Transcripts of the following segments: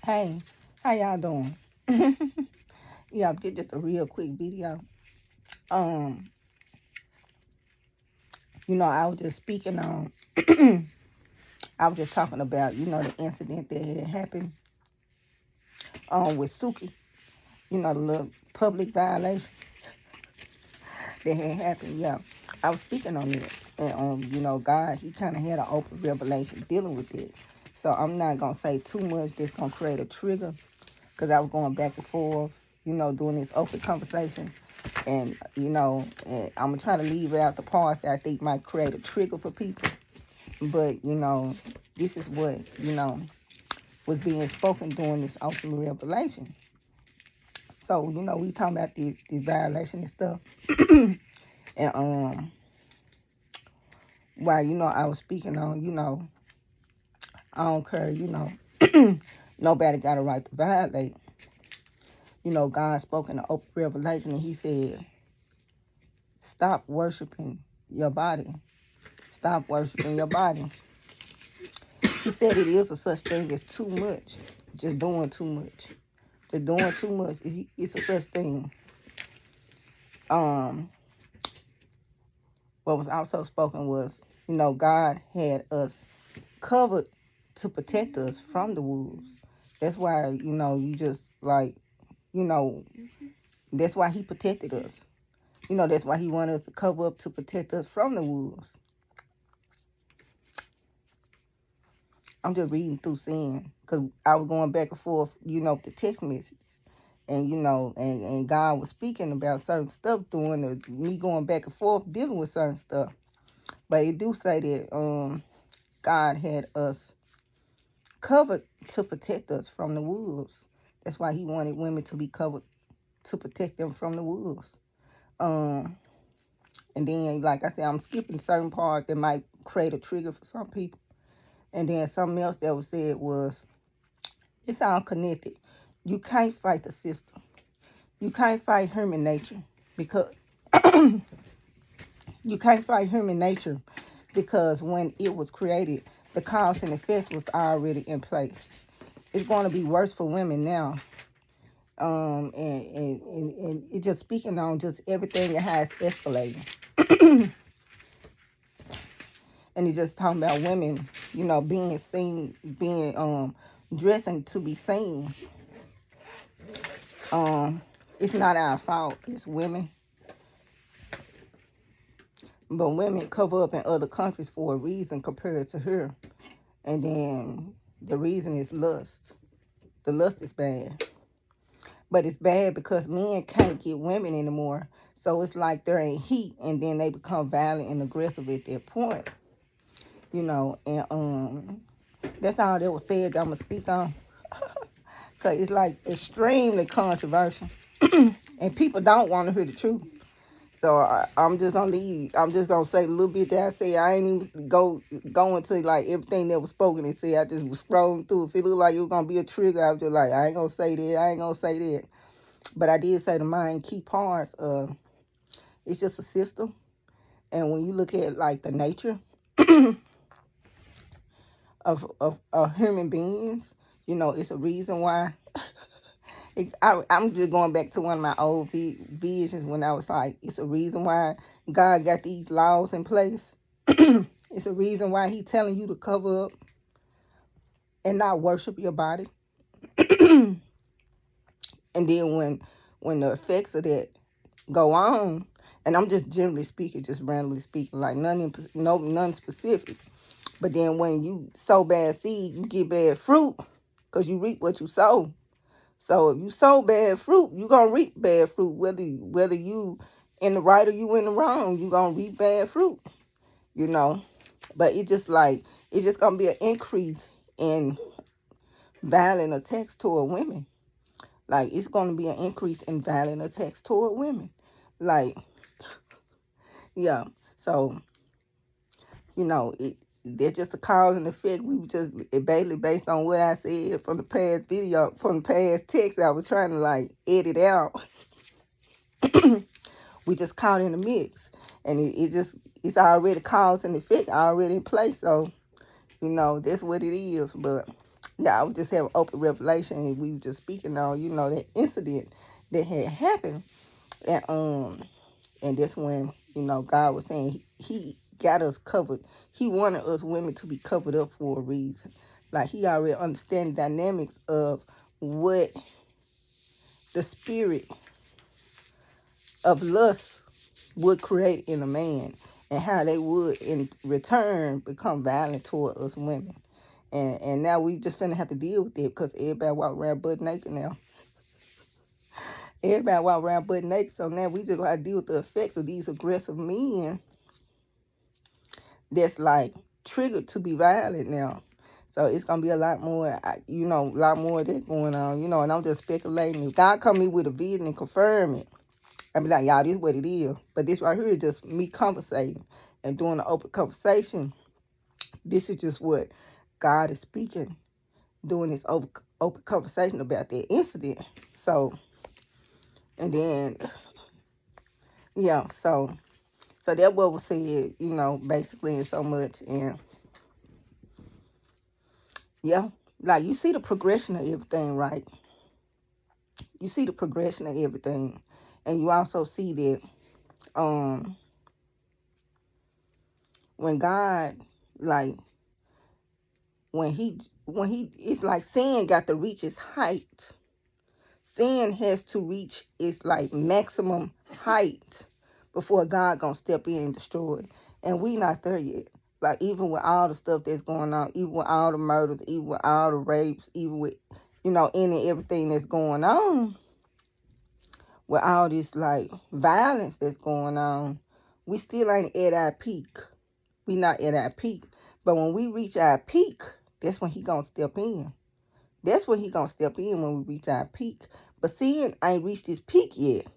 Hey, how y'all doing? Yeah, get just a real quick video. Um, I was just speaking on. I was just talking about, the incident that had happened with Suki. The little public violation that had happened. Yeah, I was speaking on it, and God, He kind of had an open revelation dealing with it. So I'm not gonna say too much that's gonna create a trigger, because I was going back and forth, doing this open conversation. And, and I'm going to try to leave out the parts that I think might create a trigger for people. But, this is what, was being spoken during this open revelation. So, we talking about this violation and stuff. And, while, I was speaking on, I don't care, nobody got a right to violate. God spoke in the open revelation, and He said, stop worshiping your body. Stop worshiping your body. He said it is a such thing as too much. Just doing too much. Just doing too much. It's a such thing. What was also spoken was, God had us covered to protect us from the wolves. That's why, you just like, that's why He protected us. That's why He wanted us to cover up to protect us from the wolves. I'm just reading through saying, because I was going back and forth, with the text messages. And, and God was speaking about certain stuff doing me going back and forth dealing with certain stuff. But it do say that God had us covered to protect us from the wolves. That's why He wanted women to be covered to protect them from the wolves. And then, like I said, I'm skipping certain parts that might create a trigger for some people. And then something else that was said was, it's all connected. You can't fight the system. You can't fight human nature because you can't fight human nature because when it was created, the cause and effect was already in place. It's going to be worse for women now. And it just speaking on just everything and how it's escalating. And it's just talking about women, being seen, being dressing to be seen. It's not our fault. It's women. But women cover up in other countries for a reason compared to her. And then the reason is lust. The lust is bad. But it's bad because men can't get women anymore. So it's like there ain't heat, and then they become violent and aggressive at that point. And that's all that was said that I'm going to speak on. Because it's like extremely controversial. And people don't want to hear the truth. So I'm just gonna leave. I'm just gonna say a little bit that I say. I ain't even go into like everything that was spoken and say. I just was scrolling through. If it looked like it was gonna be a trigger, I was just like, I ain't gonna say that. I ain't gonna say that. But I did say the main key parts. It's just a system, and when you look at like the nature of human beings, it's a reason why. I'm just going back to one of my old visions when I was like, it's a reason why God got these laws in place. It's a reason why He telling you to cover up and not worship your body. And then when the effects of that go on, and I'm just generally speaking, just randomly speaking, like none specific. But then when you sow bad seed, you get bad fruit because you reap what you sow. So if you sow bad fruit, you're going to reap bad fruit. Whether you in the right or you in the wrong, you're going to reap bad fruit, But it's just going to be an increase in violent attacks toward women. Like, it's going to be an increase in violent attacks toward women. Like, yeah. So, there's just a cause and effect. We were just basically based on what I said from the past video, from the past text I was trying to like edit out. We just caught in the mix, and it's already cause and effect already in place. So, that's what it is. But Yeah, I was just having open revelation, and we were just speaking on, that incident that had happened, and that's when, God was saying he got us covered. He wanted us women to be covered up for a reason. Like, he already understands the dynamics of what the spirit of lust would create in a man, and how they would in return become violent toward us women. And now we just finna have to deal with it, because everybody walk around butt naked now. Everybody walk around butt naked, so now we just gotta deal with the effects of these aggressive men that's like triggered to be violent now. So it's gonna be a lot more, a lot more of that going on, and I'm just speculating. If God come me with a vision and confirm it, I be like, y'all, this is what it is. But this right here is just me conversating and doing an open conversation. This is just what God is speaking, doing this open conversation about that incident. So, and then, yeah, so that's what was said, basically, in so much. And yeah, like, you see the progression of everything, right? You see the progression of everything. And you also see that when God, like, when he it's like sin got to reach its height. Sin has to reach its like maximum height before God gonna step in and destroy it. And we not there yet. Like, even with all the stuff that's going on, even with all the murders, even with all the rapes, even with, any and everything that's going on, with all this like violence that's going on, we still ain't at our peak. We not at our peak. But when we reach our peak, that's when he gonna step in. That's when he gonna step in, when we reach our peak. But sin ain't reached its peak yet.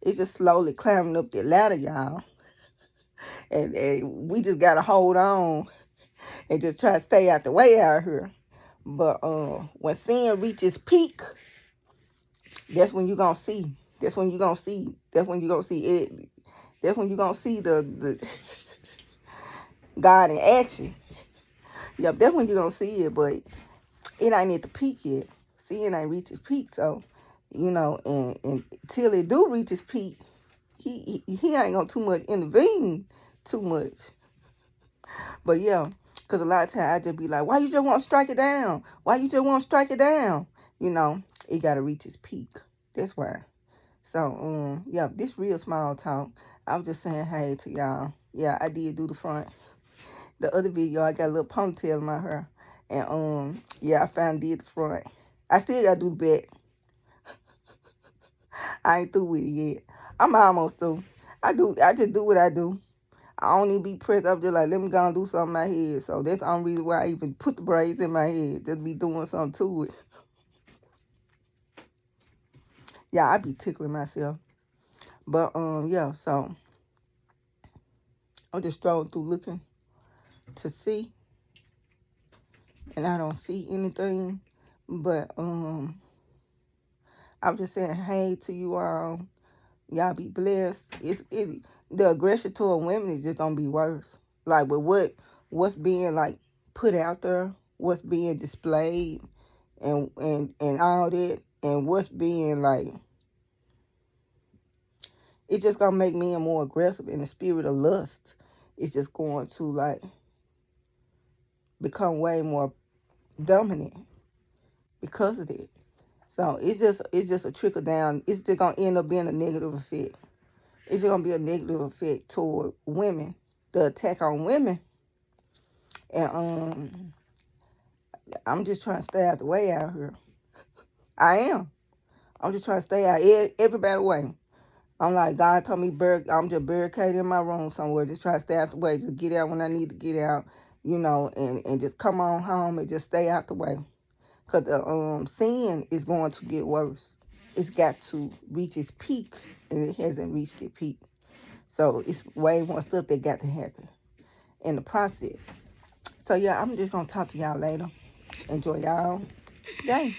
It's just slowly climbing up the ladder, y'all. And we just gotta hold on and just try to stay out the way out here. But when sin reaches peak, that's when you gonna see. That's when you gonna see. That's when you gonna see it. That's when you gonna see the God in action. Yep, that's when you gonna see it. But it ain't at the peak yet. Sin ain't reached its peak. So, and until it do reach its peak, he ain't gonna too much intervene too much. But yeah, because a lot of times I just be like, why you just want to strike it down? Why you just want to strike it down? It got to reach its peak. That's why. So, yeah, this real small talk. I was just saying hey to y'all. Yeah, I did do the front. The other video, I got a little ponytail in my hair. And, yeah, I finally did the front. I still got to do the back. I ain't through with it yet. I'm almost through. I just do what I do. I don't even be pressed. I'm just like, let me go and do something in my head. So that's the only reason why I even put the braids in my head. Just be doing something to it. Yeah, I be tickling myself. But, yeah, so I'm just strolling through looking to see. And I don't see anything. But, I'm just saying hey to you all. Y'all be blessed. The aggression toward women is just gonna be worse. Like, with what's being like put out there, what's being displayed, and all that, and what's being like, it's just gonna make men more aggressive. In the spirit of lust, it's just going to like become way more dominant because of it. So it's just a trickle down. It's just gonna end up being a negative effect. It's going to be a negative effect toward women, the attack on women. And I'm just trying to stay out the way out here. I am. I'm just trying to stay out everybody way. I'm like, God told me, I'm just barricaded in my room somewhere. Just try to stay out the way. Just get out when I need to get out, and just come on home and just stay out the way. Because the sin is going to get worse. It's got to reach its peak, and it hasn't reached its peak. So it's way more stuff that got to happen in the process. So yeah, I'm just going to talk to y'all later. Enjoy y'all day.